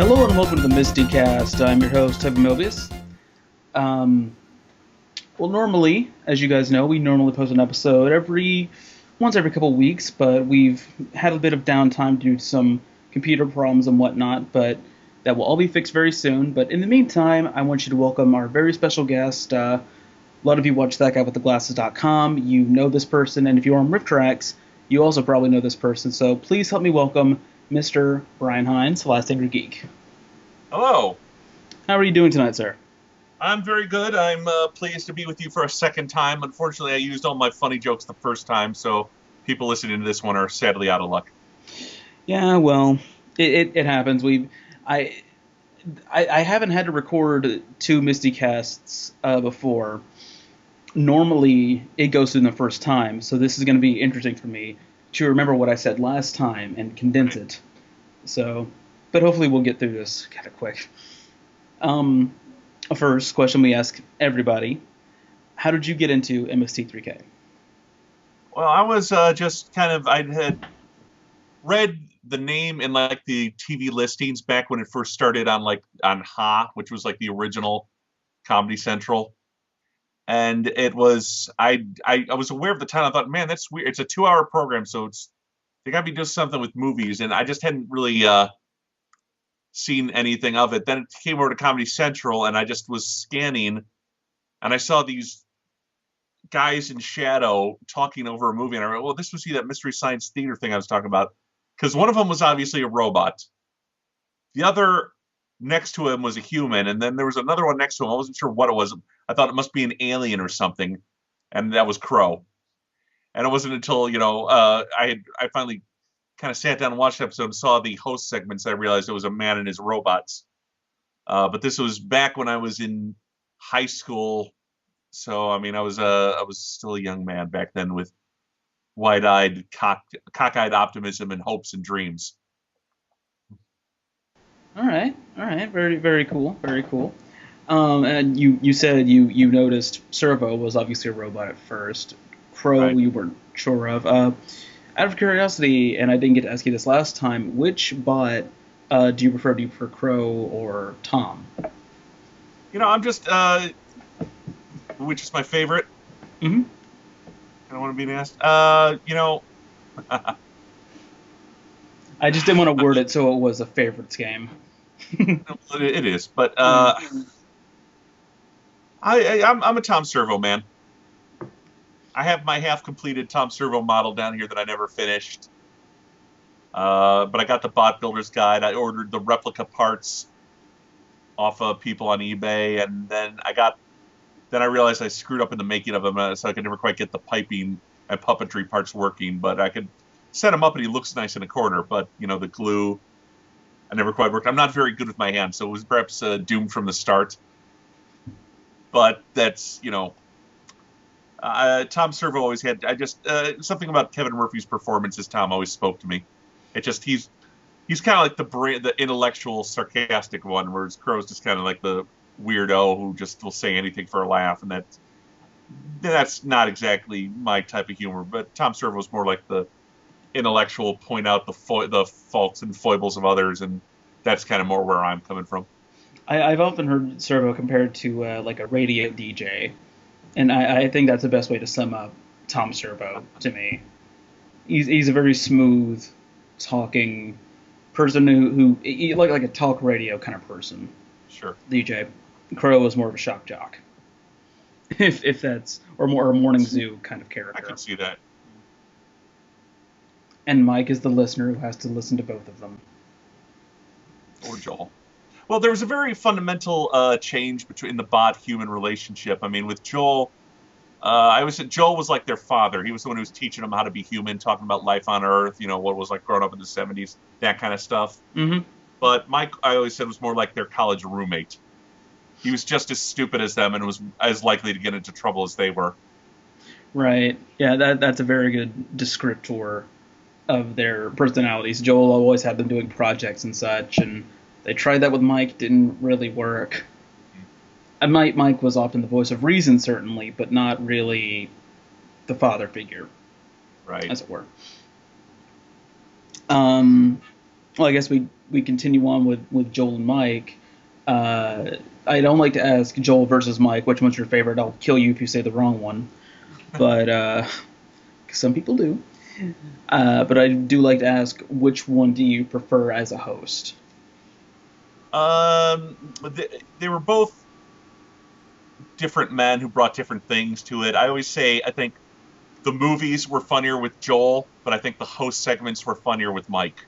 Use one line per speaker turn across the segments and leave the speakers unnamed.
Hello and welcome to the MSTieCast. I'm your host, Toby. Well, normally, as you guys know, we normally post an episode once every couple weeks, but we've had a bit of downtime due to some computer problems and whatnot, but that will all be fixed very soon. But in the meantime, I want you to welcome our very special guest. A lot of you watch That Guy with the Glasses.com. You know this person, and if you're on RiffTrax, you also probably know this person. So please help me welcome Mr. Brian Heinz, Last Angry Geek.
Hello.
How are you doing tonight, sir?
I'm very good. I'm pleased to be with you for a second time. Unfortunately, I used all my funny jokes the first time, so people listening to this one are sadly out of luck.
Yeah, well, it happens. I haven't had to record two MSTieCasts before. Normally, it goes through the first time, so this is going to be interesting for me to remember what I said last time and condense it. So, but hopefully we'll get through this kind of quick. First question we ask everybody: how did you get into MST3K?
Well, I was I had read the name in like the TV listings back when it first started on Ha, which was like the original Comedy Central. And it was I was aware of the title. I thought, man, that's weird. It's a 2-hour program, so they got to be doing something with movies, and I just hadn't really seen anything of it. Then it came over to Comedy Central, and I just was scanning, and I saw these guys in shadow talking over a movie, and I went, well, this was that Mystery Science Theater thing I was talking about, because one of them was obviously a robot. The other next to him was a human, and then there was another one next to him. I wasn't sure what it was. I thought it must be an alien or something, and that was Crow. And it wasn't until I finally kind of sat down and watched the episode and saw the host segments that I realized it was a man and his robots. But this was back when I was in high school, so I mean I was still a young man back then with wide-eyed, cockeyed optimism and hopes and dreams.
All right, very very cool, very cool. And you said you noticed Servo was obviously a robot at first. Crow,
Right.
you weren't sure of. Out of curiosity, and I didn't get to ask you this last time, which bot do you prefer? Do you prefer Crow or Tom?
I'm just which is my favorite?
Mm-hmm.
I don't want to be asked.
I just didn't want to word it so it was a favorites game.
It is, but I'm a Tom Servo man. I have my half-completed Tom Servo model down here that I never finished. But I got the Bot Builder's Guide. I ordered the replica parts off of people on eBay, and then I realized I screwed up in the making of them, so I could never quite get the piping and puppetry parts working. But I could set him up, and he looks nice in a corner. But the glue, I never quite worked. I'm not very good with my hands, so it was perhaps doomed from the start. But that's Tom Servo always had. Something about Kevin Murphy's performance as Tom always spoke to me. It just he's kind of like the intellectual, sarcastic one, whereas Crow's just kind of like the weirdo who just will say anything for a laugh, and that's not exactly my type of humor. But Tom Servo's more like the intellectual, point out the faults and foibles of others, and that's kind of more where I'm coming from.
I've often heard Servo compared to like a radio DJ, and I think that's the best way to sum up Tom Servo to me. He's a very smooth talking person who like a talk radio kind of person.
Sure.
DJ Crow was more of a shock jock, if that's or more a morning zoo kind of character.
I can see that.
And Mike is the listener who has to listen to both of them.
Or Joel. Well, there was a very fundamental change between the bot-human relationship. I mean, with Joel, I always said Joel was like their father. He was the one who was teaching them how to be human, talking about life on Earth, what it was like growing up in the 70s, that kind of stuff.
Mm-hmm.
But Mike, I always said, was more like their college roommate. He was just as stupid as them and was as likely to get into trouble as they were.
Right. Yeah, that's a very good descriptor of their personalities. Joel always had them doing projects and such, and they tried that with Mike, didn't really work. And Mike was often the voice of reason, certainly, but not really the father figure,
right,
as it were. Well, I guess we we continue on with Joel and Mike, I don't like to ask Joel versus Mike which one's your favorite. I'll kill you if you say the wrong one, but 'cause some people do. But I do like to ask which one do you prefer as a host.
They were both different men who brought different things to it. I always say I think the movies were funnier with Joel, but I think the host segments were funnier with Mike.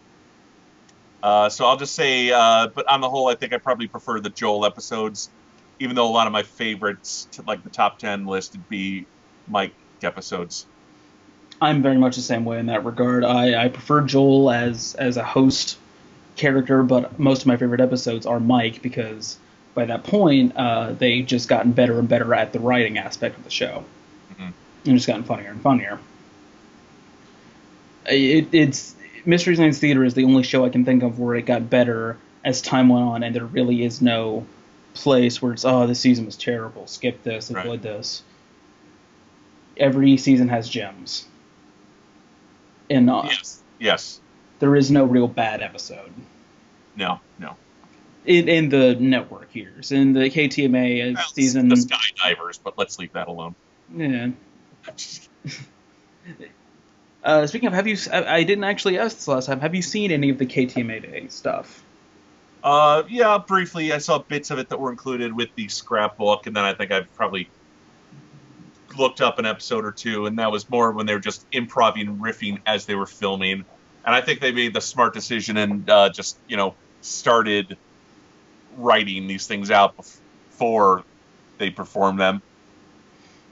So I'll just say, but on the whole, I think I probably prefer the Joel episodes, even though a lot of my favorites, like the top 10 list, would be Mike episodes.
I'm very much the same way in that regard. I prefer Joel as a host character, but most of my favorite episodes are Mike because by that point, they just gotten better and better at the writing aspect of the show. Mm-hmm. And just gotten funnier and funnier. It's Mystery Science Theater is the only show I can think of where it got better as time went on, and there really is no place where it's, this season was terrible, skip this, avoid this. Every season has gems. And
yes.
There is no real bad episode.
No.
In the network years. In the KTMA season...
The Skydivers, but let's leave that alone.
Yeah. Speaking of, I didn't actually ask this last time. Have you seen any of the KTMA Day stuff?
Yeah, briefly. I saw bits of it that were included with the scrapbook, and then I think I've probably looked up an episode or two, and that was more when they were just improvising and riffing as they were filming. And I think they made the smart decision and just, started writing these things out before they performed them.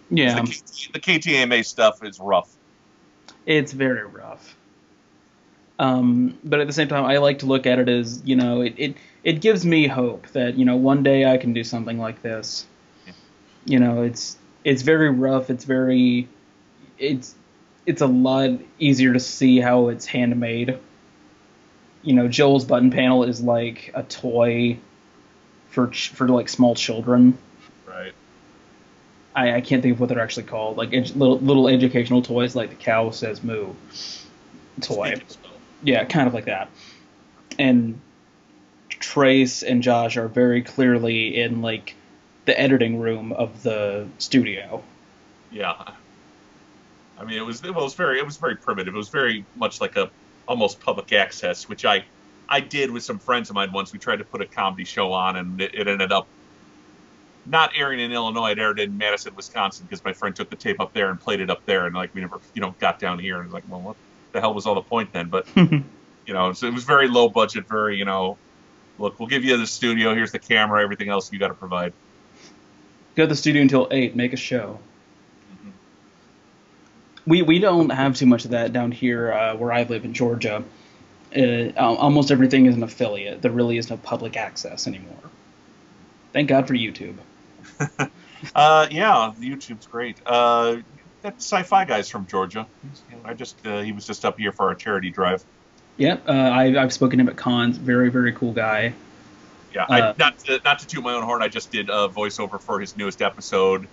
Yeah.
The KTMA stuff is rough.
It's very rough. But at the same time, I like to look at it as, it gives me hope that, one day I can do something like this. Yeah. It's very rough. It's a lot easier to see how it's handmade. Joel's button panel is like a toy for like small children.
Right.
I can't think of what they're actually called. Like little educational toys, like the cow says moo toy. Yeah, kind of like that. And Trace and Josh are very clearly in like the editing room of the studio.
Yeah. I mean, it was very primitive. It was very much like a almost public access, which I did with some friends of mine once. We tried to put a comedy show on, and it ended up not airing in Illinois. It aired in Madison, Wisconsin, because my friend took the tape up there and played it up there, and like we never, got down here. And it was like, well, what the hell was all the point then? But so it was very low budget, very look, we'll give you the studio. Here's the camera. Everything else you got to provide.
Go to the studio until 8. Make a show. We don't have too much of that down here where I live in Georgia. Almost everything is an affiliate. There really is no public access anymore. Thank God for YouTube.
Yeah, YouTube's great. That sci-fi guy's from Georgia. He was just up here for our charity drive.
Yep, I've spoken to him at cons. Very, very cool guy.
Yeah, not to toot my own horn. I just did a voiceover for his newest episode,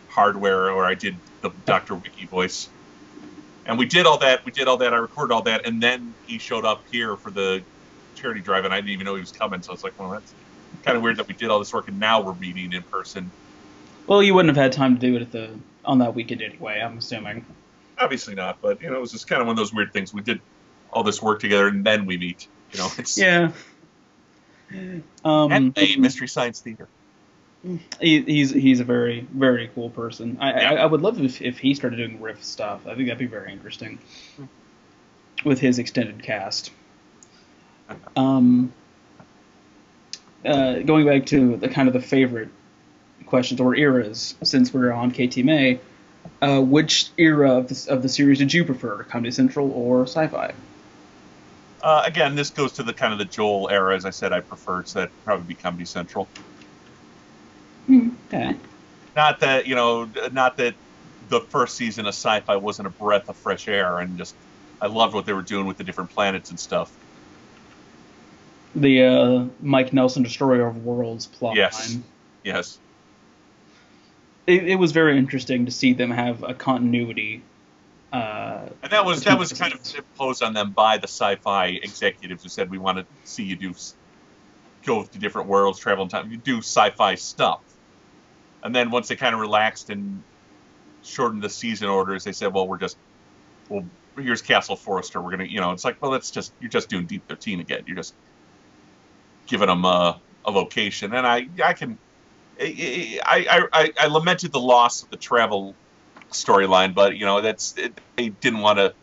Hardware, where I did the Dr. Wiki voice. And we did all that. I recorded all that, and then he showed up here for the charity drive, and I didn't even know he was coming. So I was like, well, that's kind of weird that we did all this work, and now we're meeting in person.
Well, you wouldn't have had time to do it on that weekend anyway, I'm assuming.
Obviously not, but it was just kind of one of those weird things. We did all this work together, and then we meet. It's
yeah.
And a Mystery Science Theater.
He's a very, very cool person. I would love if he started doing riff stuff. I think that'd be very interesting with his extended cast. Going back to the favorite questions or eras, since we're on KTMA, which era of the series did you prefer, Comedy Central or Sci-Fi?
Again, this goes to the kind of the Joel era. As I said, I prefer, so that'd probably be Comedy Central.
Okay.
Not that the first season of Sci-Fi wasn't a breath of fresh air, and just I loved what they were doing with the different planets and stuff.
The Mike Nelson Destroyer of Worlds plot line.
Yes.
It was very interesting to see them have a continuity
And that was kind of imposed on them by the sci-fi executives who said we want to see you go to different worlds, travel in time, you do sci-fi stuff. And then once they kind of relaxed and shortened the season orders, they said, well, here's Castle Forrester. We're gonna, it's like, well, you're just doing Deep 13 again. You're just giving them a location. And I lamented the loss of the travel storyline, but they didn't want to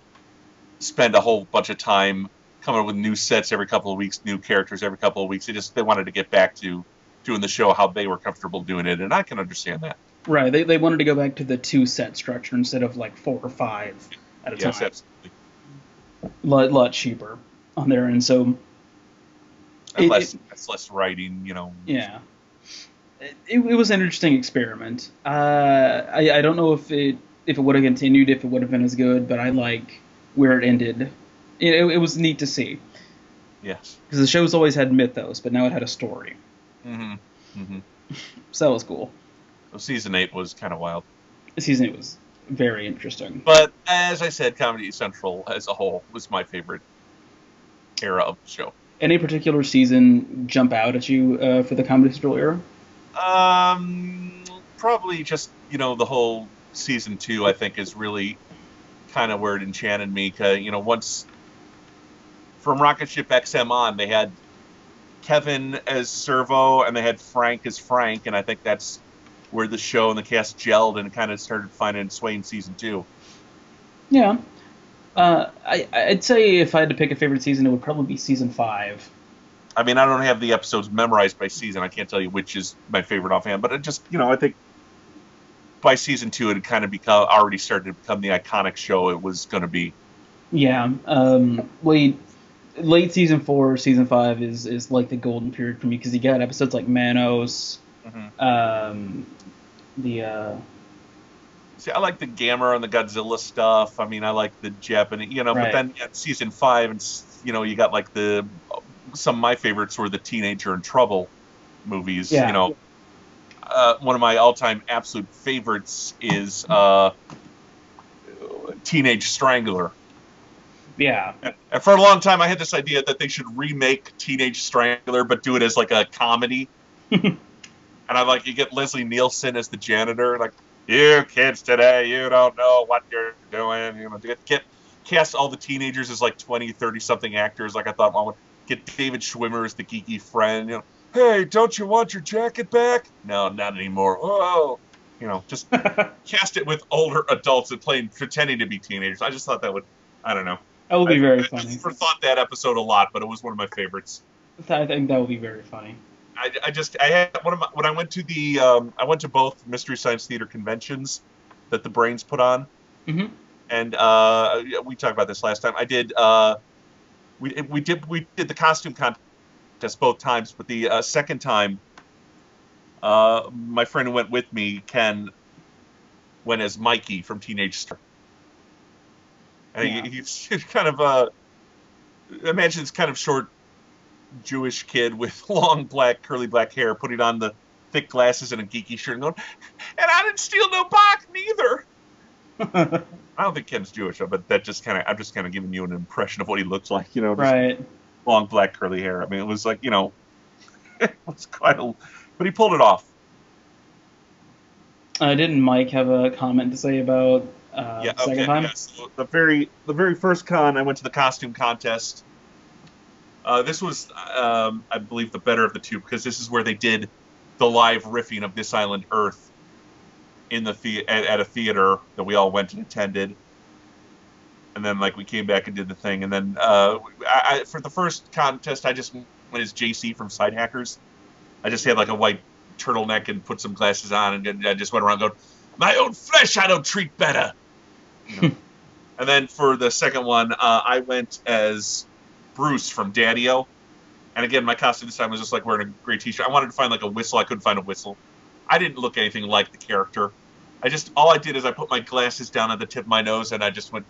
spend a whole bunch of time coming up with new sets every couple of weeks, new characters every couple of weeks. They wanted to get back to doing the show how they were comfortable doing it, and I can understand that.
Right, they wanted to go back to the 2-set structure instead of like 4 or 5 at a time.
Yes, absolutely.
Lot cheaper on there, and so
it's less writing,
Yeah. It was an interesting experiment. I don't know if it would have continued, if it would have been as good, but I like where it ended. It was neat to see.
Yes.
Because the show's always had mythos, but now it had a story.
Mm-hmm. Mm-hmm.
So that was cool.
So season 8 was kind of wild.
Season 8 was very interesting.
But as I said, Comedy Central as a whole was my favorite era of the show.
Any particular season jump out at you for the Comedy Central era?
Probably just, the whole season 2, I think, is really kind of where it enchanted me. Cause, once from Rocket Ship XM on, they had Kevin as Servo and they had Frank as Frank, and I think that's where the show and the cast gelled and kind of started finding its way in season 2.
Yeah. I'd say if I had to pick a favorite season, it would probably be season 5.
I mean, I don't have the episodes memorized by season. I can't tell you which is my favorite offhand, but it just, I think by season 2, it had kind of already started to become the iconic show it was going to be.
Yeah. Late season 4, season 5 is like the golden period for me, because you got episodes like Manos,
Mm-hmm. See, I like the Gamera and the Godzilla stuff. I mean, I like the Japanese,
Right.
But then at season 5, and you got like some of my favorites were the Teenager in Trouble movies.
Yeah.
One of my all-time absolute favorites is Teenage Strangler.
Yeah.
And for a long time, I had this idea that they should remake Teenage Strangler, but do it as like a comedy. And you get Leslie Nielsen as the janitor, like, you kids today, you don't know what you're doing. Cast all the teenagers as like 20, 30-something actors. Like I thought, well, get David Schwimmer as the geeky friend. Hey, don't you want your jacket back? No, not anymore. Oh, just cast it with older adults and pretending to be teenagers. I just thought that would, I don't know.
That would be very funny.
I thought that episode a lot, but it was one of my favorites.
I think that would be very funny.
When I went to I went to both Mystery Science Theater conventions that the Brains put on,
Mm-hmm.
and we talked about this last time. I did we did the costume contest both times, but the second time, my friend who went with me, Ken, went as Mikey from Teenage Star. And
Yeah.
he's kind of imagine this kind of short Jewish kid with long curly black hair, putting on the thick glasses and a geeky shirt and going, and I didn't steal no Bach neither. I don't think Ken's Jewish, but I'm just kind of giving you an impression of what he looks like, just
Right.
long black curly hair. I mean, it was like, it was but he pulled it off.
Didn't Mike have a comment to say about second time?
Yeah. So the very first con, I went to the costume contest. This was, I believe, the better of the two, because this is where they did the live riffing of This Island Earth in at a theater that we all went and attended. And then, we came back and did the thing. And then, for the first contest, I just went as JC from Side Hackers. I just had, a white turtleneck and put some glasses on, and I just went around going, my own flesh I don't treat better. And then for the second one, I went as Bruce from Daddy-O. And again, my costume this time was just wearing a gray t-shirt. I wanted to find a whistle. I couldn't find a whistle. I didn't look anything like the character. All I did is I put my glasses down at the tip of my nose, and I just went,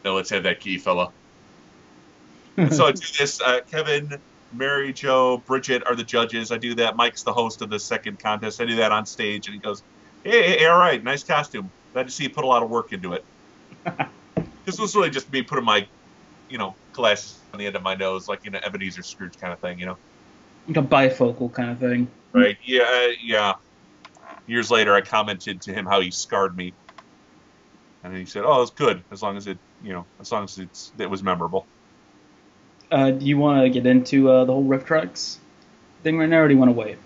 no, let's have that key, fella. So I do this. Kevin, Mary Jo, Bridget are the judges. I do that. Mike's the host of the second contest. I do that on stage, and he goes, hey, all right, nice costume. Glad to see you put a lot of work into it. This was really just me putting my, glasses on the end of my nose, like, Ebenezer Scrooge kind of thing,
Like a bifocal kind of thing.
Right? Yeah, yeah. Years later, I commented to him how he scarred me, and he said, "Oh, it's good as long as it was memorable."
Do you want to get into the whole RiffTrax thing right now, or do you want to wait?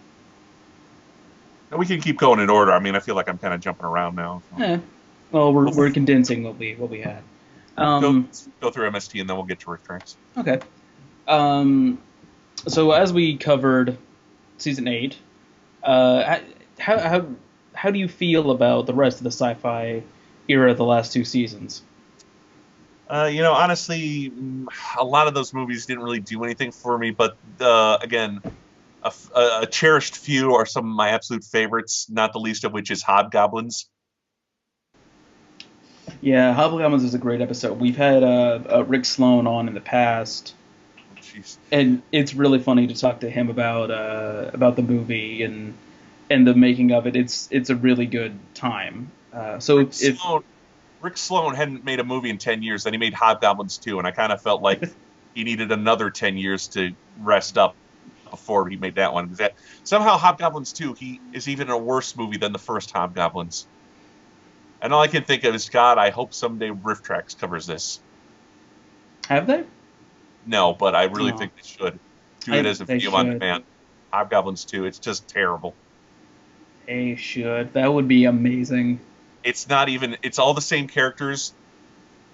And we can keep going in order. I mean, I feel like I'm kind of jumping around now. So.
Eh. Well, we're condensing what we had.
Go through MST and then we'll get to RiffTrax.
Okay. So as we covered season 8, how do you feel about the rest of the sci-fi era of the last 2 seasons?
Honestly, a lot of those movies didn't really do anything for me. But again, a cherished few are some of my absolute favorites. Not the least of which is Hobgoblins.
Yeah, Hobgoblins is a great episode. We've had Rick Sloan on in the past.
Jeez.
And it's really funny to talk to him about the movie and the making of it. It's a really good time.
Rick Sloan hadn't made a movie in 10 years, then he made Hobgoblins 2, and I kind of felt like he needed another 10 years to rest up before he made that one. Somehow Hobgoblins 2 is even a worse movie than the first Hobgoblins. And all I can think of is, God, I hope someday RiffTrax covers this.
Have they?
No, but I really think they should do it as a
They
video on
should.
demand. Hobgoblins 2, it's just terrible.
They should. That would be amazing.
It's not even. It's all the same characters,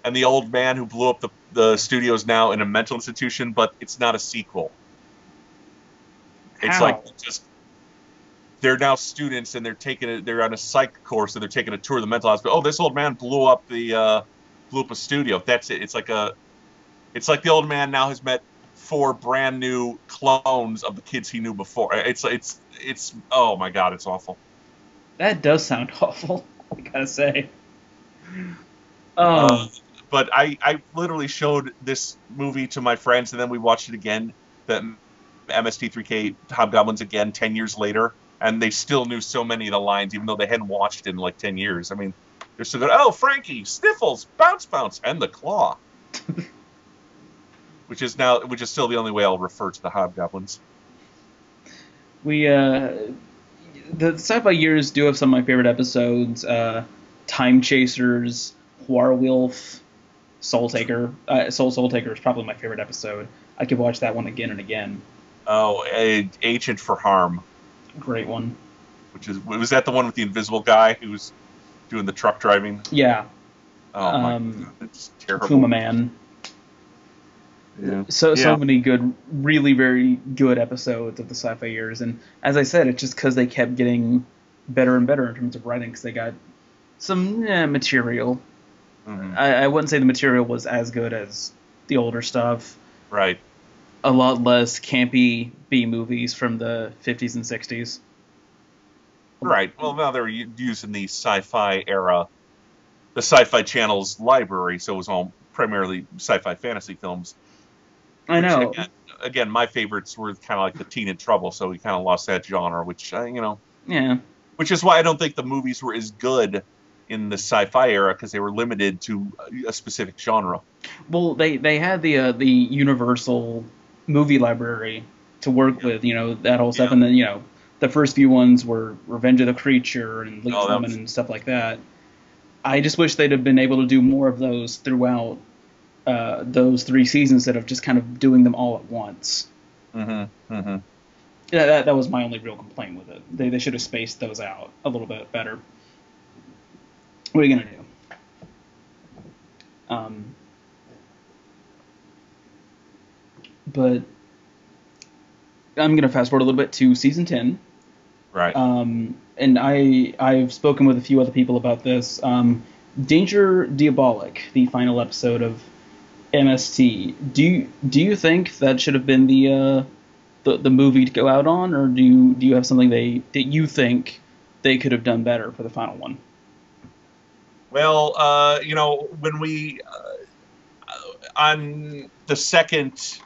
and the old man who blew up the studio is now in a mental institution, but it's not a sequel. It's
How?
like they're now students and they're on a psych course and they're taking a tour of the mental hospital. Oh, this old man blew up a studio. That's it. It's like the old man now has met 4 brand new clones of the kids he knew before. It's oh my God, it's awful.
That does sound awful, I gotta say.
But I literally showed this movie to my friends, and then we watched it again, the MST3K Hobgoblins again 10 years later, and they still knew so many of the lines, even though they hadn't watched it in like 10 years. I mean, they're still going, oh, Frankie, Sniffles, Bounce Bounce, and the Claw. which is still the only way I'll refer to the Hobgoblins.
The sci-fi years do have some of my favorite episodes. Time Chasers, Warwolf, Soul Taker. Soul Taker is probably my favorite episode. I could watch that one again and again.
Oh, Agent for Harm.
Great one.
Was that the one with the invisible guy who was doing the truck driving?
Yeah.
Oh my God, that's terrible.
Puma Man.
Yeah.
So many good, really very good episodes of the sci-fi years, and as I said, it's just because they kept getting better and better in terms of writing, because they got some material. Mm-hmm. I wouldn't say the material was as good as the older stuff.
Right.
A lot less campy B movies from the 50s and 60s.
Right. Well, now they're using the sci-fi era, the Sci-Fi Channel's library, so it was all primarily sci-fi fantasy films.
I know.
Again, my favorites were kind of like the Teen in Trouble, so we kind of lost that genre, which,
Yeah.
Which is why I don't think the movies were as good in the sci-fi era, because they were limited to a specific genre.
Well, they had the Universal movie library to work with, that whole stuff, and then, the first few ones were Revenge of the Creature and Lethal Woman and stuff like that. I just wish they'd have been able to do more of those throughout those 3 seasons instead of just kind of doing them all at once.
Mm-hmm. Mm-hmm.
Yeah, that was my only real complaint with it. They should have spaced those out a little bit better. What are you gonna do? But I'm gonna fast forward a little bit to season 10.
Right.
And I've spoken with a few other people about this. Danger Diabolic, the final episode of MST. Do you think that should have been the movie to go out on, or do you have something that you think they could have done better for the final one?
Well, when we on the second.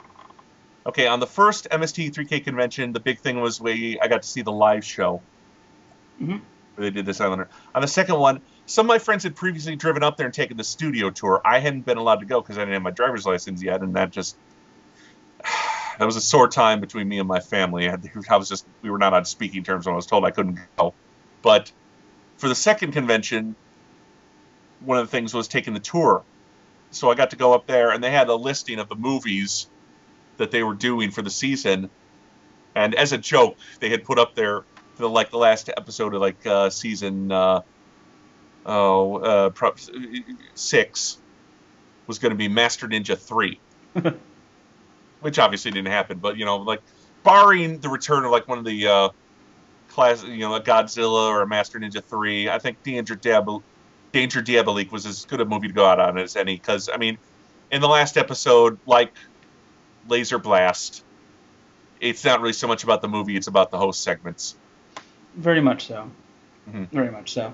Okay, on the first MST3K convention, the big thing was I got to see the live show.
Mm-hmm.
Where they did this Islander. On the second one, some of my friends had previously driven up there and taken the studio tour. I hadn't been allowed to go because I didn't have my driver's license yet, and that was a sore time between me and my family. We were not on speaking terms when I was told I couldn't go. But for the second convention, one of the things was taking the tour. So I got to go up there, and they had a listing of the movies that they were doing for the season. And as a joke, they had put up there for the last episode of season 6 was going to be Master Ninja 3. Which obviously didn't happen, but barring the return of one of the class, a Godzilla or a Master Ninja 3, I think Danger Diabolique was as good a movie to go out on as any. Because in the last episode, like Laser Blast, it's not really so much about the movie; it's about the host segments.
Very much so.
Mm-hmm.
Very much so.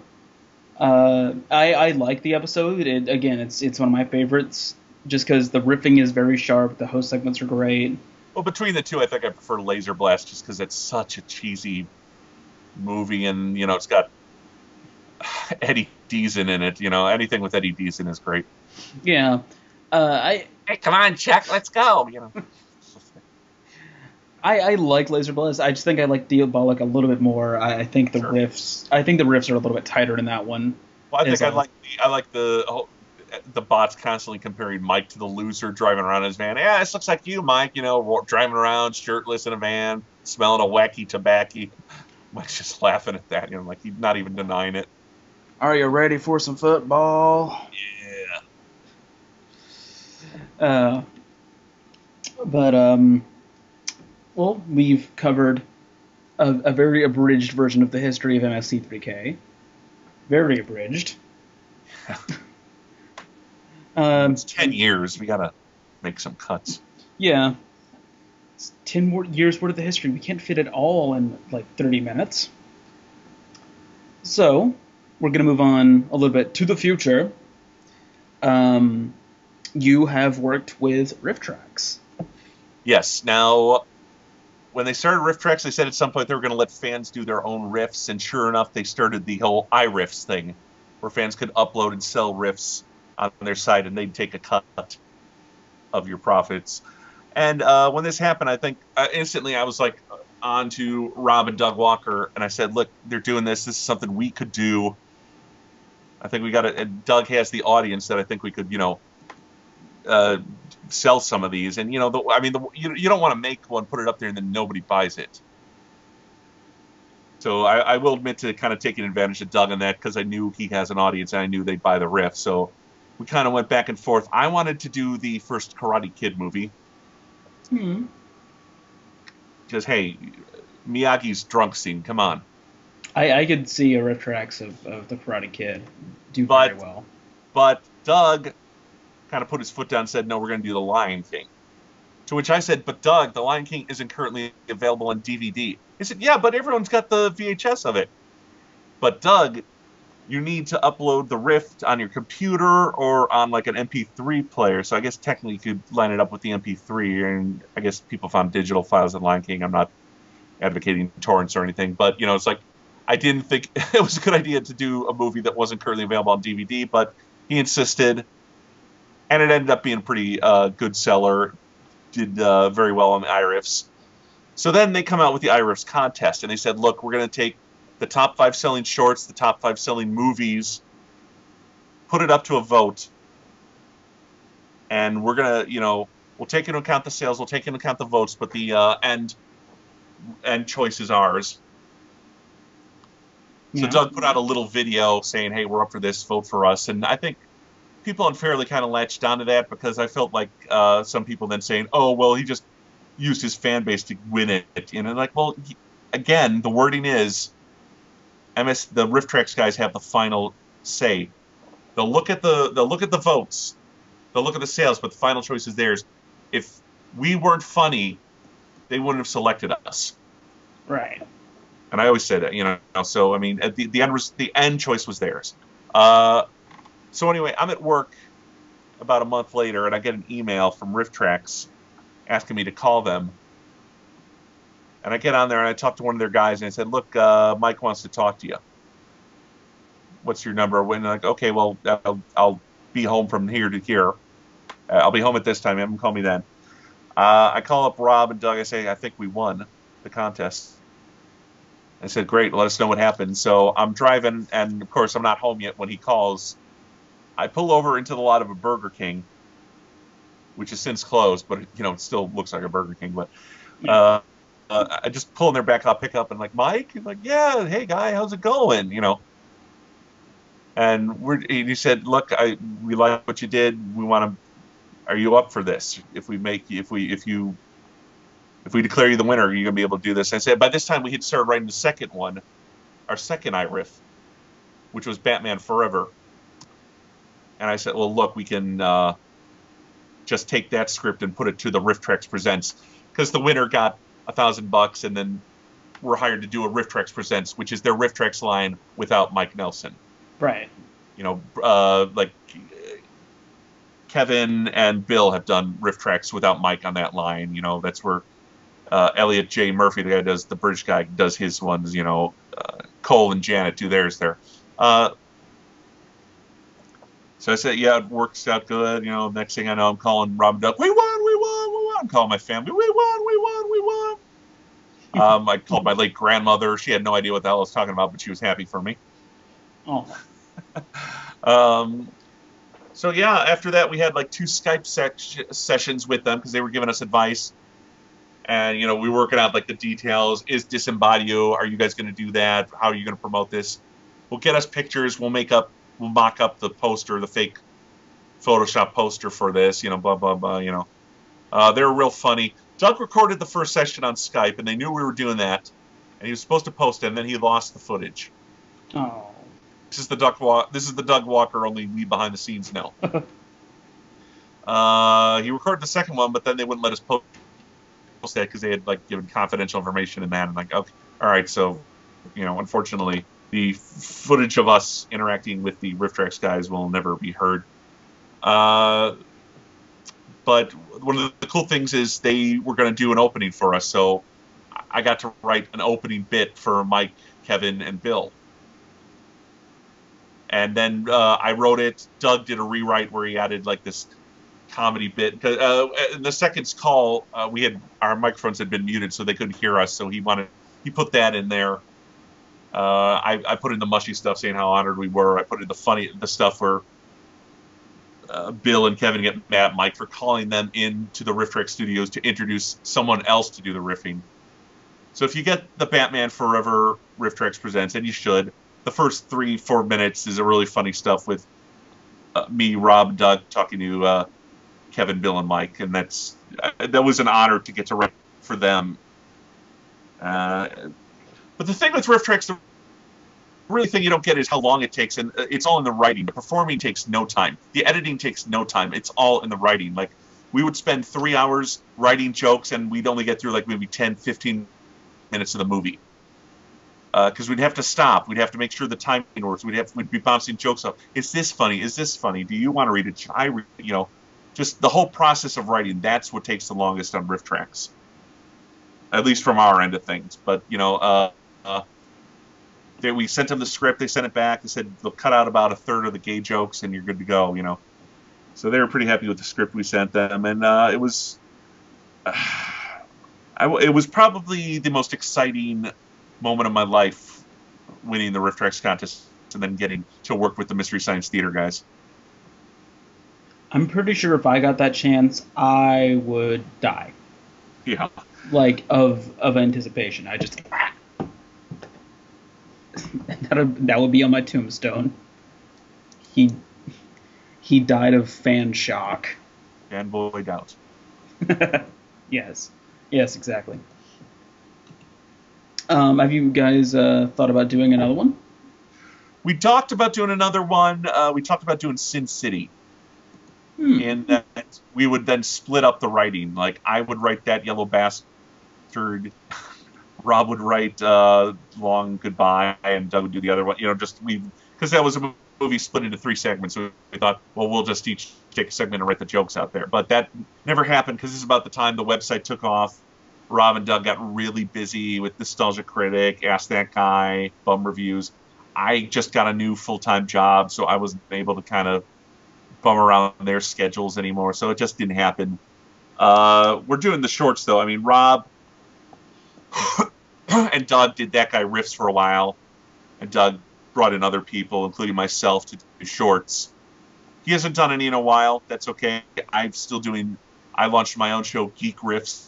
I like the episode. It's one of my favorites. Just because the riffing is very sharp, the host segments are great.
Well, between the two, I think I prefer Laser Blast just because it's such a cheesy movie, and it's got Eddie Deason in it. Anything with Eddie Deason is great.
Yeah,
hey, come on, Chuck, let's go.
I like Laser Blast. I just think I like Diabolic a little bit more. I think the riffs are a little bit tighter in that one.
Well, I think I like the bots constantly comparing Mike to the loser driving around in his van. Yeah, this looks like you, Mike, driving around shirtless in a van, smelling a wacky tobacco. Mike's just laughing at that, he's not even denying it.
Are you ready for some football?
Yeah.
Well, we've covered a very abridged version of the history of MST3K. Very abridged.
It's 10 years. We gotta make some cuts.
Yeah. It's 10 more years worth of the history. We can't fit it all in 30 minutes. So, we're going to move on a little bit to the future. You have worked with RiffTrax.
Yes. Now, when they started RiffTrax, they said at some point they were going to let fans do their own riffs, and sure enough, they started the whole iRiffs thing, where fans could upload and sell riffs on their site, and they'd take a cut of your profits. And when this happened, I think instantly I was on to Rob and Doug Walker, and I said, look, they're doing this. This is something we could do. I think we got to. Doug has the audience that I think we could, sell some of these. And you don't want to make one, put it up there, and then nobody buys it. So I will admit to kind of taking advantage of Doug on that because I knew he has an audience and I knew they'd buy the riff. So we kind of went back and forth. I wanted to do the first Karate Kid movie.
Hmm.
Because, hey, Miyagi's drunk scene, come on.
I could see a RiffTrax of the Karate Kid do very well.
But Doug kind of put his foot down and said, no, we're going to do The Lion King. To which I said, but Doug, The Lion King isn't currently available on DVD. He said, yeah, but everyone's got the VHS of it. But Doug, you need to upload the riff on your computer or on an MP3 player. So I guess technically you could line it up with the MP3, and I guess people found digital files of Lion King. I'm not advocating torrents or anything, but it's I didn't think it was a good idea to do a movie that wasn't currently available on DVD, but he insisted, and it ended up being a pretty good seller. Did very well on the iRiffs. So then they come out with the iRiffs contest, and they said, look, we're going to take the top 5 selling shorts, the top 5 selling movies, put it up to a vote, and we're going to, we'll take into account the sales, we'll take into account the votes, but the end choice is ours. So Doug put out a little video saying, hey, we're up for this, vote for us. And I think people unfairly kind of latched onto that because I felt like some people then saying, oh, well, he just used his fan base to win it. Well, again, the wording is, the RiffTrax guys have the final say. They'll look at the votes, they'll look at the sales, but the final choice is theirs. If we weren't funny, they wouldn't have selected us.
Right.
And I always say that, So the end choice was theirs. So anyway, I'm at work about a month later, and I get an email from RiffTrax asking me to call them. And I get on there, and I talk to one of their guys, and I said, look, Mike wants to talk to you. what's your number? When like, okay, well, I'll be home from here to here. I'll be home at this time. Have them call me then. I call up Rob and Doug. I say, I think we won the contest. I said, great, let us know what happened. So I'm driving, and of course, I'm not home yet when he calls. I pull over into the lot of a Burger King, which has since closed, but it still looks like a Burger King. But I just pull in their back, I'll pick up, and like, Mike? He's like, yeah, hey, guy, how's it going? And he said, look, we like what you did. We want to. Are you up for this? If we declare you the winner, are you gonna be able to do this? I said by this time we had started writing the second one, our second iRiff, which was Batman Forever. And I said, well, look, we can just take that script and put it to the RiffTrax Presents, because the winner got $1,000, and then we're hired to do a RiffTrax Presents, which is their RiffTrax line without Mike Nelson.
Right.
Like Kevin and Bill have done RiffTrax without Mike on that line. That's where Elliot J. Murphy, the guy who does the British guy, does his ones. Cole and Janet do theirs there. So I said, yeah, it works out good. Next thing I know, I'm calling Rob and Doug. We won. I'm calling my family. We won. I called my late grandmother. She had no idea what the hell I was talking about, but she was happy for me.
Oh.
So yeah, after that we had like 2 Skype sessions with them because they were giving us advice, and we were working out like the details. Is Disembodio? Are you guys going to do that? How are you going to promote this? We'll get us pictures. We'll mock up the poster, the fake Photoshop poster for this. Blah blah blah. They were real funny. Doug recorded the first session on Skype, and they knew we were doing that, and he was supposed to post it, and then he lost the footage.
Oh.
This is the Doug Walker, only we behind the scenes know. He recorded the second one, but then they wouldn't let us post that because they had like given confidential information in that. And like, okay, all right, so unfortunately, the footage of us interacting with the RiffTrax guys will never be heard. But one of the cool things is they were going to do an opening for us, so I got to write an opening bit for Mike, Kevin, and Bill. And then I wrote it. Doug did a rewrite where he added like this comedy bit. In the second call, our microphones had been muted, so they couldn't hear us. So he put that in there. I put in the mushy stuff saying how honored we were. I put in the stuff where Bill and Kevin get mad at Mike for calling them into the RiffTrax studios to introduce someone else to do the riffing. So if you get the Batman Forever RiffTrax Presents, and you should, the first 3-4 minutes is a really funny stuff with me, Rob, Doug talking to Kevin, Bill, and Mike, and that was an honor to get to write for them. But the thing with RiffTrax, the really thing you don't get is how long it takes, and it's all in the writing. The performing takes no time. The editing takes no time. It's all in the writing. Like, we would spend 3 hours writing jokes, and we'd only get through like maybe 10, 15 minutes of the movie. Because we'd have to stop. We'd have to make sure the timing works. We'd be bouncing jokes up. Is this funny? Is this funny? Do you want to read it? Should I read it? Just the whole process of writing, that's what takes the longest on RiffTrax. At least from our end of things. But, we sent them the script. They sent it back. They said they'll cut out about a third of the gay jokes and you're good to go, So they were pretty happy with the script we sent them. And it was probably the most exciting moment of my life, winning the RiffTrax contest and then getting to work with the Mystery Science Theater guys.
I'm pretty sure if I got that chance, I would die.
Yeah.
Like, of anticipation. I just... that would be on my tombstone. He died of fan shock.
Fanboyed out.
Yes, exactly. Have you guys thought about doing another one?
We talked about doing another one. We talked about doing Sin City. And that we would then split up the writing. Like, I would write That Yellow Bastard. Rob would write Long Goodbye, and Doug would do the other one. Because that was a movie split into 3 segments. So we thought, well, we'll just each take a segment and write the jokes out there. But that never happened because this is about the time the website took off. Rob and Doug got really busy with Nostalgia Critic, Ask That Guy, Bum Reviews. I just got a new full-time job, so I wasn't able to kind of bum around their schedules anymore, so it just didn't happen. We're doing the shorts, though. I mean, Rob and Doug did That Guy Riffs for a while, and Doug brought in other people, including myself, to do shorts. He hasn't done any in a while. That's okay. I'm still doing. I launched my own show, Geek Riffs,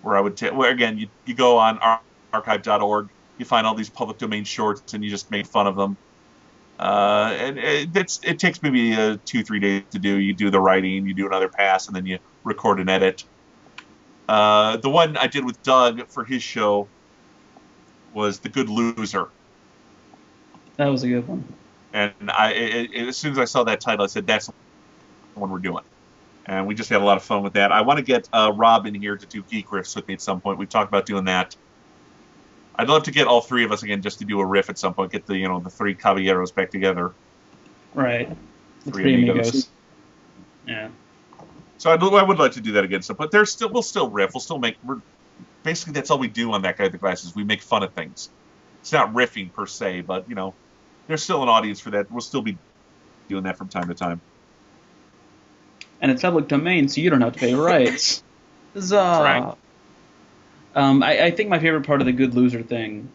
where I would where again you go on archive.org, you find all these public domain shorts, and you just make fun of them. And it takes maybe 2-3 days to do. You do the writing, you do another pass, and then you record and edit. The one I did with Doug for his show was The Good Loser.
That was a good one.
And as soon as I saw that title, I said, that's the one we're doing. And we just had a lot of fun with that. I want to get Rob in here to do Geek Riffs with me at some point. We've talked about doing that. I'd love to get all three of us again just to do a riff at some point. Get the three caballeros back together.
Right. The
three amigos.
Yeah.
So I would like to do that again. So, but we'll still riff. We'll still basically that's all we do on That Guy with the Glasses. We make fun of things. It's not riffing per se, but there's still an audience for that. We'll still be doing that from time to time.
And it's public domain, so you don't have to pay rights. Huzzah!
Right.
I think my favorite part of the Good Loser thing,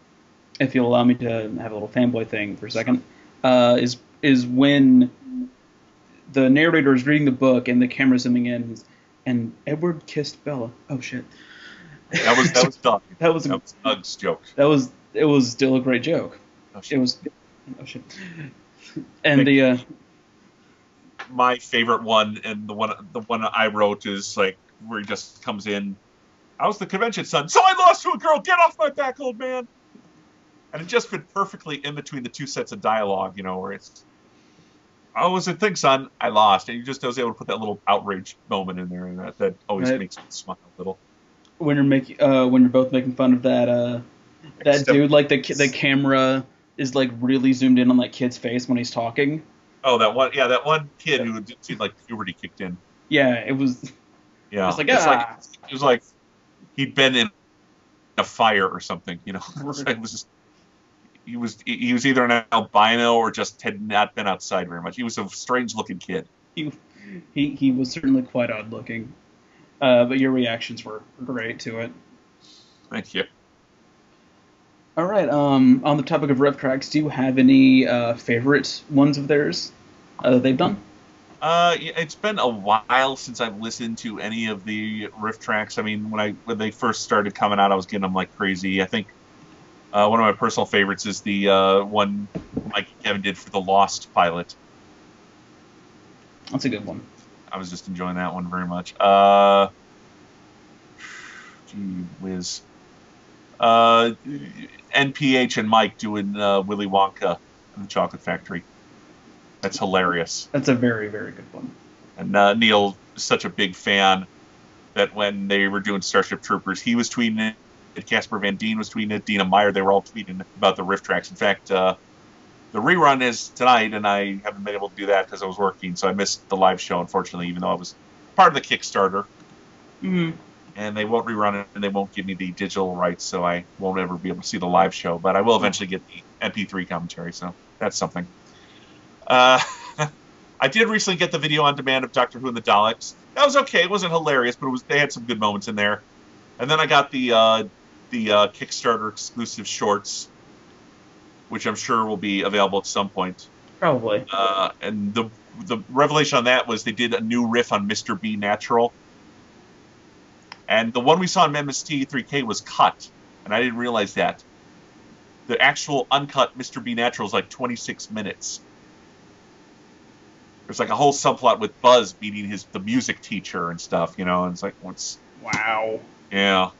if you'll allow me to have a little fanboy thing for a second, is when the narrator is reading the book and the camera's zooming in, and Edward kissed Bella. Oh shit!
That was Doug.
that was
Doug's joke.
It was still a great joke.
Oh, shit.
It was. Oh shit! And
my favorite one, and the one I wrote is like where he just comes in. I was the convention son, so I lost to a girl. Get off my back, old man. And it just fit perfectly in between the two sets of dialogue, where it's, oh, was it thing, son? I lost. And you just was able to put that little outrage moment in there, and that always makes me smile a little.
When you're both making fun of that dude, like the camera is like really zoomed in on that kid's face when he's talking.
Oh, that one kid who seemed like puberty kicked in.
Yeah, it was.
Yeah, it was like he'd been in a fire or something, It was just, he was either an albino or just had not been outside very much. He was a strange-looking kid.
He was certainly quite odd-looking, but your reactions were great to it.
Thank you.
All right. On the topic of RiffTrax, do you have any favorite ones of theirs that they've done?
It's been a while since I've listened to any of the RiffTrax. I mean, when they first started coming out, I was getting them like crazy. I think one of my personal favorites is the one Mike and Kevin did for the Lost pilot.
That's a good one.
I was just enjoying that one very much. Gee whiz. NPH and Mike doing Willy Wonka and the Chocolate Factory. That's hilarious.
That's a very, very good one.
And Neil is such a big fan that when they were doing Starship Troopers, he was tweeting it, Casper Van Dien was tweeting it, Dina Meyer, they were all tweeting about the RiffTrax. In fact, the rerun is tonight, and I haven't been able to do that because I was working, so I missed the live show, unfortunately, even though I was part of the Kickstarter.
Mm-hmm.
And they won't rerun it, and they won't give me the digital rights, so I won't ever be able to see the live show. But I will eventually get the MP3 commentary, so that's something. I did recently get the video on demand of Doctor Who and the Daleks. That was okay. It wasn't hilarious, but they had some good moments in there. And then I got the Kickstarter exclusive shorts, which I'm sure will be available at some point.
Probably.
And the revelation on that was they did a new riff on Mr. B Natural. And the one we saw in MST3K was cut, and I didn't realize that. The actual uncut Mr. B Natural is like 26 minutes. There's like a whole subplot with Buzz meeting the music teacher and stuff, and it's like, what's...
Wow.
Yeah.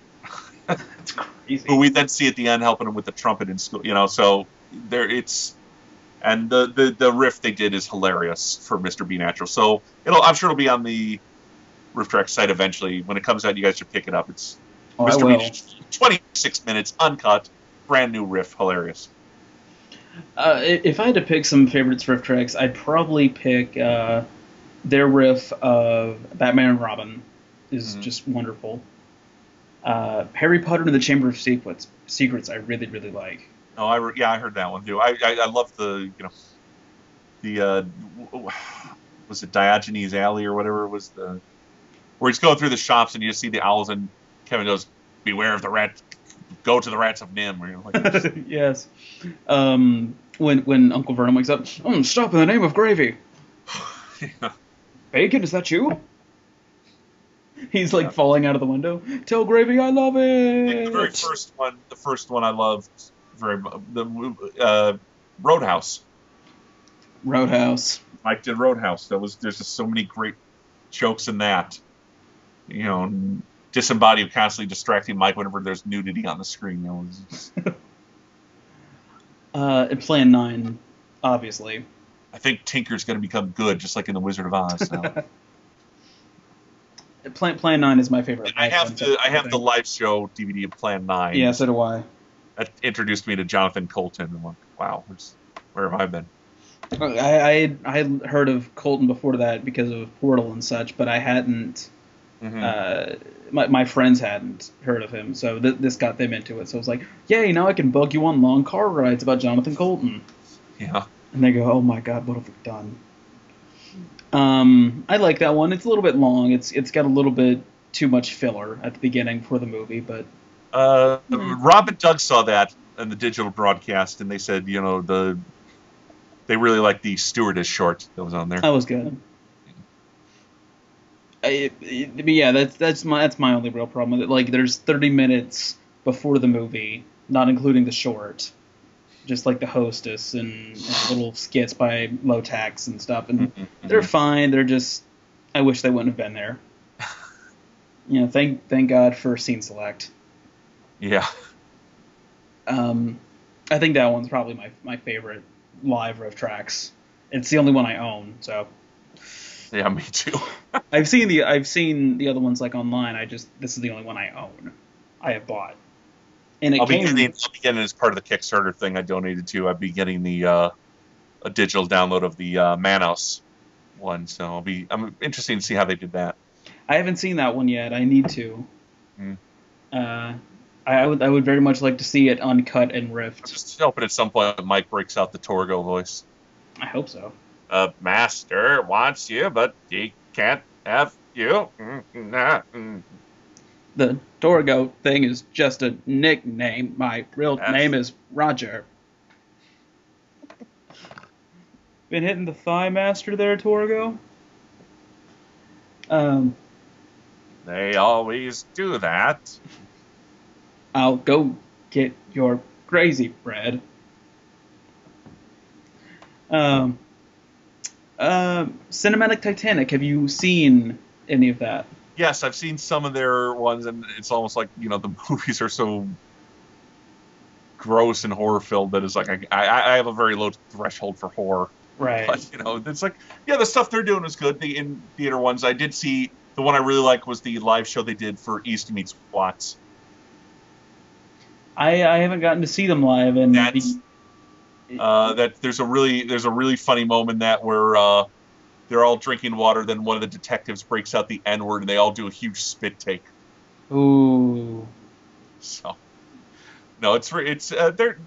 That's crazy.
Who we then see at the end helping him with the trumpet in school, so there it's... And the riff they did is hilarious for Mr. B Natural. So I'm sure it'll be on the RiffTrax site eventually. When it comes out, you guys should pick it up. It's Mr. B, 26 minutes, uncut, brand new riff, hilarious.
If I had to pick some favorites for RiffTrax, I'd probably pick their riff of Batman and Robin is just wonderful. Harry Potter and the Chamber of Secrets I really, really like.
Oh, I heard that one too. I love the the was it Diogenes Alley or whatever was the where he's going through the shops and you just see the owls and Kevin goes, "Beware of the rat, go to the rats of Nim." Or,
Yes. When Uncle Vernon wakes up, stop in the name of gravy.
yeah.
Bacon, is that you? He's like falling out of the window. Tell Gravy I love it.
The first one I loved very much. The Roadhouse.
Roadhouse.
Mike did Roadhouse. There's just so many great jokes in that. Disembodied constantly distracting Mike whenever there's nudity on the screen.
And Plan 9, obviously.
I think Tinker's going to become good, just like in The Wizard of Oz. So.
Plan 9 is my favorite.
I have the live show DVD of Plan 9.
Yeah, so do I.
That introduced me to Jonathan Colton. I'm like, wow, where have I been?
I had heard of Colton before that because of Portal and such, but I hadn't. My friends hadn't heard of him, so this got them into it. So I was like, yay, now I can bug you on long car rides about Jonathan Colton.
Yeah.
And they go, oh my god, what have we done? I like that one. It's a little bit long. It's got a little bit too much filler at the beginning for the movie, but
Rob and Doug saw that in the digital broadcast, and they said, they really liked the stewardess short that was on there.
That was good. Yeah, that's my only real problem with it. Like, there's 30 minutes before the movie, not including the short, just like the hostess and little skits by Low Tax and stuff, and they're fine. They're just, I wish they wouldn't have been there. Thank God for Scene Select.
Yeah.
I think that one's probably my favorite live RiffTrax. It's the only one I own, so.
Yeah, me too.
I've seen the other ones like online. This is the only one I own. I have bought. And I'll be getting
as part of the Kickstarter thing I donated to. I'll be getting a digital download of the Manos one, so I'm interested to see how they did that.
I haven't seen that one yet. I need to. I would very much like to see it uncut and riffed.
I'm just hoping at some point Mike breaks out the Torgo voice.
I hope so.
Master wants you, but he can't have you.
The Torgo thing is just a nickname. My real name is Roger. Been hitting the thigh master there, Torgo?
They always do that.
I'll go get your crazy bread. Cinematic Titanic, have you seen any of that?
Yes, I've seen some of their ones, and it's almost like, the movies are so gross and horror-filled that it's like, I have a very low threshold for horror.
Right.
But, it's like, yeah, the stuff they're doing is good, the in-theater ones. I did see, the one I really liked was the live show they did for East Meets Watts.
I haven't gotten to see them live, and
there's a really funny moment where they're all drinking water, then one of the detectives breaks out the N-word, and they all do a huge spit take.
Ooh.
So, no, they're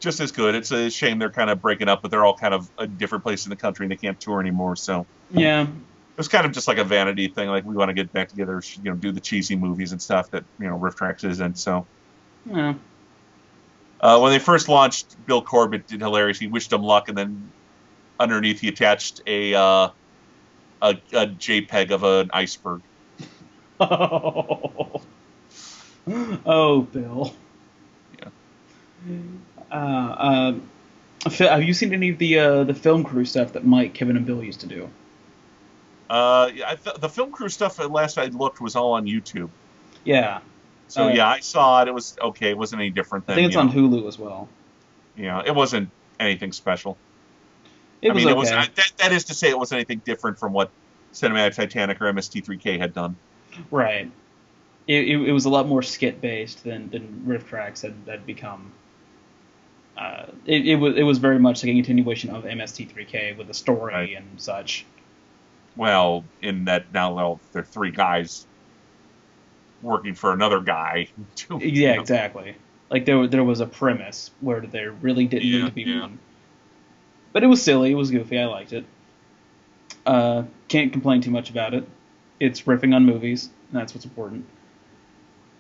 just as good. It's a shame they're kind of breaking up, but they're all kind of a different place in the country, and they can't tour anymore. So
yeah,
it was kind of just like a vanity thing. Like, we want to get back together, do the cheesy movies and stuff that RiffTrax isn't. So
yeah.
When they first launched, Bill Corbett did hilarious. He wished them luck, and then underneath he attached a JPEG of an iceberg.
Oh, Bill.
Yeah.
Have you seen any of the film crew stuff that Mike, Kevin, and Bill used to do?
Yeah, the film crew stuff, at last I looked, was all on YouTube.
Yeah.
So yeah, I saw it. It was okay. It wasn't any different than.
I think it's on Hulu as well.
Yeah, it wasn't anything special.
It was okay.
That is to say, it wasn't anything different from what Cinematic Titanic or MST3K had done.
Right. It was a lot more skit based than RiffTrax had become. It was very much like a continuation of MST3K with a story and such.
Well, in that now there are three guys working for another guy.
Yeah, exactly. Like there was a premise where there really didn't need
Yeah,
to be
yeah.
one. But it was silly. It was goofy. I liked it. Can't complain too much about it. It's riffing on movies, and that's what's important.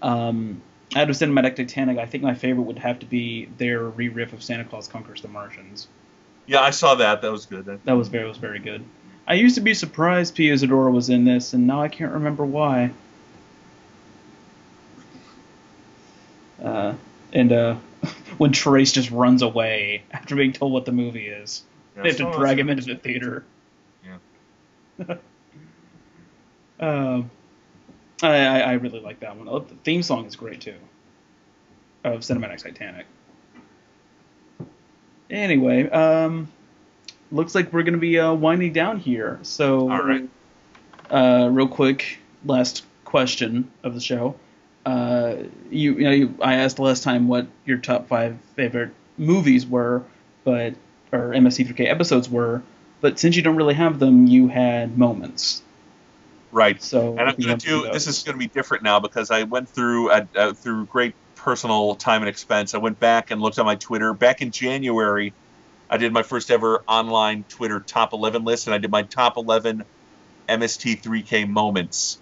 Out of Cinematic Titanic, I think my favorite would have to be their re-riff of Santa Claus Conquers the Martians.
Yeah, I saw that. That was good.
That was very good. I used to be surprised Pia Zadora was in this, and now I can't remember why. Uh, and when Trace just runs away after being told what the movie is,
Yeah,
they have
some
to
of those
drag him
are-
into the theater.
Yeah.
Um, I really like that one. The theme song is great too of Cinematic Titanic. Anyway, looks like we're gonna be winding down here.
All
So,
right.
real quick, last question of the show. I asked last time what your top 5 favorite movies were, but or MST3K episodes were, but since you don't really have them, you had moments.
Right.
So
And I'm
if you
going
want to do
to do this is
those,
going to be different now because I went through through great personal time and expense. I went back and looked at my Twitter. Back in January, I did my first ever online Twitter top 11 list, and I did my top 11 MST3K moments.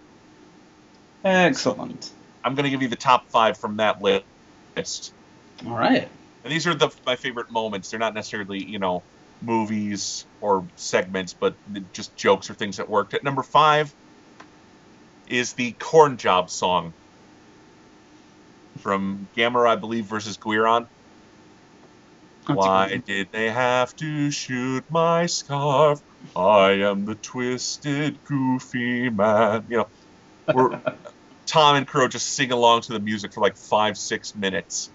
So
excellent.
I'm going to give you the top 5 from that list.
All right.
And these are my favorite moments. They're not necessarily, movies or segments, but just jokes or things that worked. At number 5 is the Corn Job song from Gamera, I believe, versus Guiron.
That's a good
Why
one.
did they have to shoot my scarf? I am the twisted, goofy man. We're Tom and Crow just sing along to the music for like 5-6 minutes.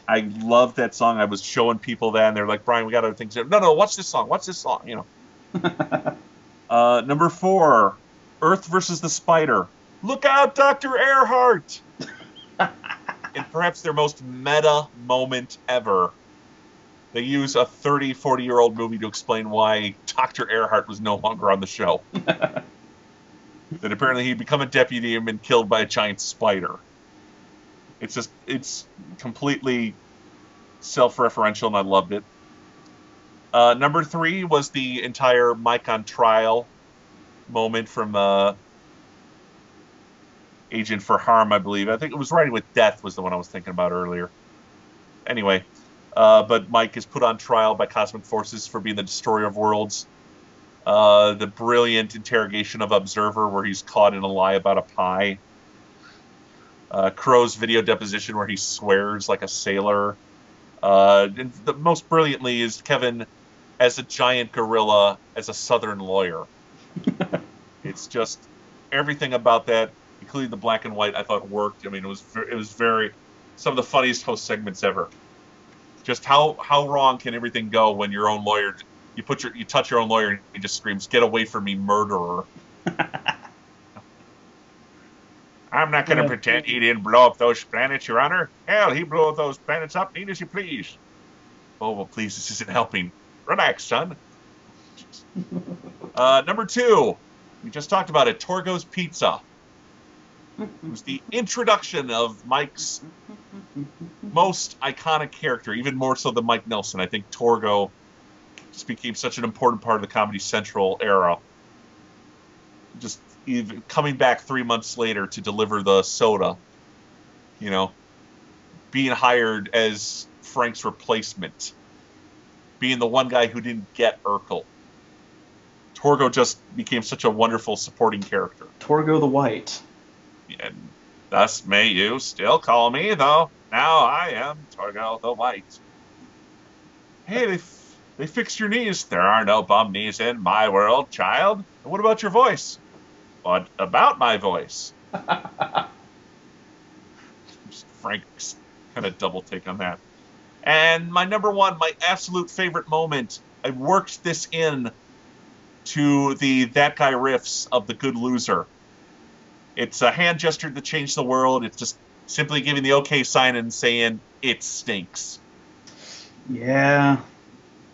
I love that song. I was showing people that, and they're like, "Brian, we got other things." No, watch this song. Watch this song. Number 4, Earth versus the Spider. Look out, Dr. Earhart! In perhaps their most meta moment ever, they use a 30, 40-year-old movie to explain why Dr. Earhart was no longer on the show. That apparently he'd become a deputy and been killed by a giant spider. It's completely self-referential, and I loved it. Number 3 was the entire Mike on trial moment from Agent for Harm, I believe. I think it was Riding with Death was the one I was thinking about earlier. Anyway, but Mike is put on trial by cosmic forces for being the destroyer of worlds. The brilliant interrogation of Observer, where he's caught in a lie about a pie. Crow's video deposition, where he swears like a sailor. And the most brilliantly is Kevin as a giant gorilla, as a Southern lawyer. It's just everything about that, including the black and white, I thought worked. I mean, it was very some of the funniest host segments ever. Just how wrong can everything go when your own lawyer you touch your own lawyer and he just screams, "Get away from me, murderer!" I'm not going to pretend he didn't blow up those planets, Your Honor. Hell, he blew up those planets up neat as you please. Oh, well, please, this isn't helping. Relax, son. Number 2, we just talked about it, Torgo's Pizza. It was the introduction of Mike's most iconic character, even more so than Mike Nelson. I think Torgo just became such an important part of the Comedy Central era. Just even coming back 3 months later to deliver the soda, being hired as Frank's replacement, being the one guy who didn't get Urkel. Torgo just became such a wonderful supporting character.
Torgo the White.
And thus may you still call me, though now I am Torgo the White. Hey, they fixed your knees. There are no bum knees in my world, child. And what about your voice? What about my voice? Just Frank's kind of double take on that. And my number 1, my absolute favorite moment, I worked this in to the That Guy riffs of The Good Loser. It's a hand gesture that changed the world. It's just simply giving the okay sign and saying, "It stinks."
Yeah.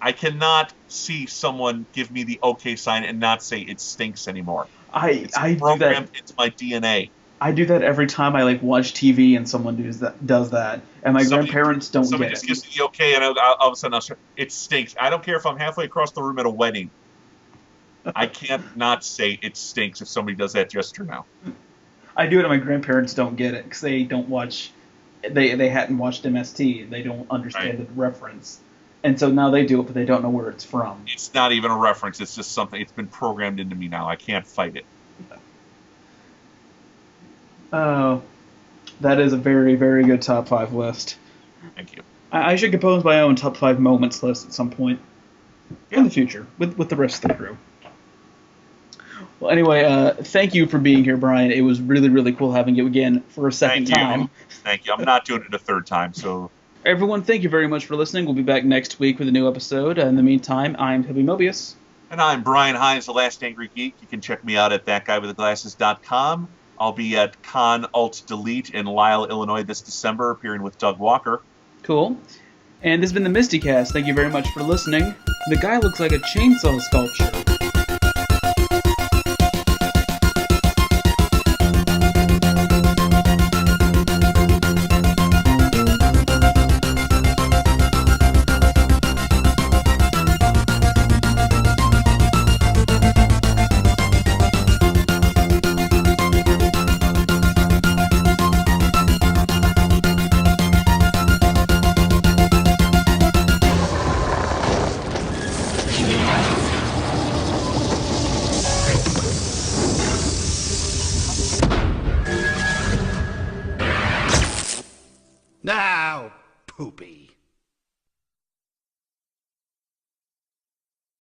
I cannot see someone give me the okay sign and not say "it stinks" anymore.
I
It's
I do that.
programmed into my DNA.
I do that every time I watch TV and someone does that, and my grandparents don't
somebody
get
just
it.
gives me the okay, and all of a sudden it stinks. I don't care if I'm halfway across the room at a wedding. I can't not say it stinks if somebody does that gesture now.
I do it, and my grandparents don't get it because they don't watch. They hadn't watched MST. They don't understand the reference, and so now they do it, but they don't know where it's from.
It's not even a reference. It's just something. It's been programmed into me now. I can't fight it.
Oh, that is a very, very good top 5 list.
Thank you.
I should compose my own top 5 moments list at some point in the future with the rest of the crew. Well, anyway, thank you for being here, Brian. It was really, really cool having you again for a second time.
Thank you. I'm not doing it a third time, so...
Everyone, thank you very much for listening. We'll be back next week with a new episode. In the meantime, I'm Toby Mobius.
And I'm Brian Heinz, the Last Angry Geek. You can check me out at thatguywiththeglasses.com. I'll be at Con Alt Delete in Lisle, Illinois this December, appearing with Doug Walker.
Cool. And this has been the MSTieCast. Thank you very much for listening. The guy looks like a chainsaw sculpture.